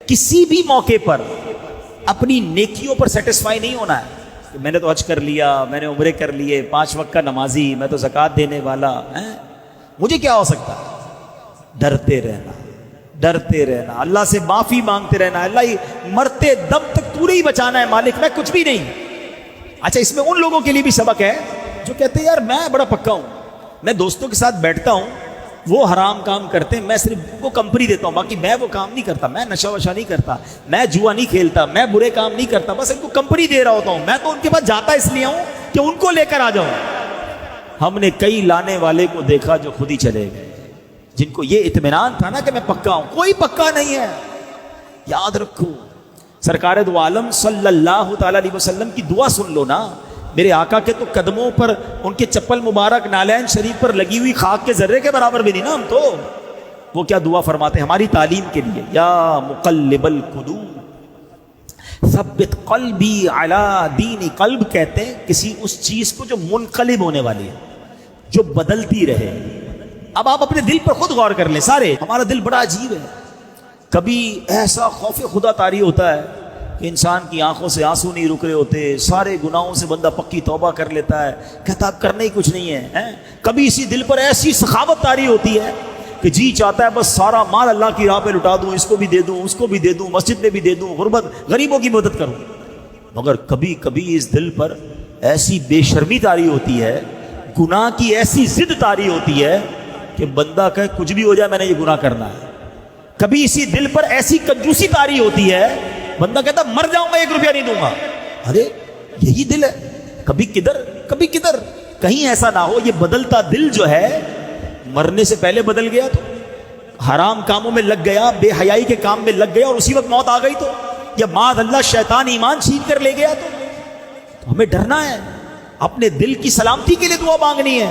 کسی بھی موقع پر اپنی نیکیوں پر سیٹسفائی نہیں ہونا ہے کہ میں نے تو حج کر لیا، میں نے عمرے کر لیے، 5 وقت کا نمازی، میں تو زکوٰۃ دینے والا، مجھے کیا ہو سکتا؟ ڈرتے رہنا، ڈرتے رہنا، اللہ سے معافی مانگتے رہنا، اللہ ہی مرتے دم تک تو ہی بچانا ہے مالک، میں کچھ بھی نہیں۔ اچھا، اس میں ان لوگوں کے لیے بھی سبق ہے جو کہتے ہیں یار میں بڑا پکا ہوں، میں دوستوں کے ساتھ بیٹھتا ہوں، وہ حرام کام کرتے ہیں، میں صرف وہ کمپنی دیتا ہوں، باقی میں وہ کام نہیں کرتا، میں نشہ وشا نہیں کرتا، میں جوا نہیں کھیلتا، میں برے کام نہیں کرتا، بس ان کو کمپنی دے رہا ہوتا ہوں، میں تو ان کے پاس جاتا اس لیے ہوں کہ ان کو لے کر آ جاؤں۔ ہم نے کئی لانے والے کو دیکھا جو خود ہی چلے گئے، جن کو یہ اطمینان تھا نا کہ میں پکا ہوں، کوئی پکا نہیں ہے۔ یاد رکھو، سرکار دو عالم صلی اللہ تعالی علیہ وسلم کی دعا سن لو نا، میرے آقا کے تو قدموں پر، ان کے چپل مبارک نالین شریف پر لگی ہوئی خاک کے ذرے کے برابر بھی نہیں نا ہم تو۔ وہ کیا دعا فرماتے ہیں ہماری تعلیم کے لیے؟ یا مقلب القلوب ثبت قلبی علی دین قلب، کہتے ہیں کسی اس چیز کو جو منقلب ہونے والی ہے، جو بدلتی رہے۔ اب آپ اپنے دل پر خود غور کر لیں سارے، ہمارا دل بڑا عجیب ہے، کبھی ایسا خوف خدا طاری ہوتا ہے کہ انسان کی آنکھوں سے آنسو نہیں رک رہے ہوتے، سارے گناہوں سے بندہ پکی توبہ کر لیتا ہے، کہتا اب کرنا ہی کچھ نہیں ہے۔ کبھی اسی دل پر ایسی سخاوت طاری ہوتی ہے کہ جی چاہتا ہے بس سارا مال اللہ کی راہ پہ لٹا دوں، اس کو بھی دے دوں، اس کو بھی دے دوں، مسجد میں بھی دے دوں، غربت غریبوں کی مدد کروں۔ مگر کبھی کبھی اس دل پر ایسی بے شرمی طاری ہوتی ہے، گناہ کی ایسی ضد طاری ہوتی ہے کہ بندہ کہے کچھ بھی ہو جائے میں نے یہ گناہ کرنا ہے۔ کبھی اسی دل پر ایسی کنجوسی طاری ہوتی ہے، بندہ کہتا مر جاؤں میں 1 روپیہ نہیں دوں گا۔ ارے یہی دل ہے، کبھی کدھر کبھی کدھر، کہیں ایسا نہ ہو یہ بدلتا دل جو ہے مرنے سے پہلے بدل گیا تو حرام کاموں میں لگ گیا، بے حیائی کے کام میں لگ گیا اور اسی وقت موت آ گئی تو، یا معاذ اللہ شیطان ایمان چھین کر لے گیا تو ہمیں ڈرنا ہے، اپنے دل کی سلامتی کے لیے دعا مانگنی ہے۔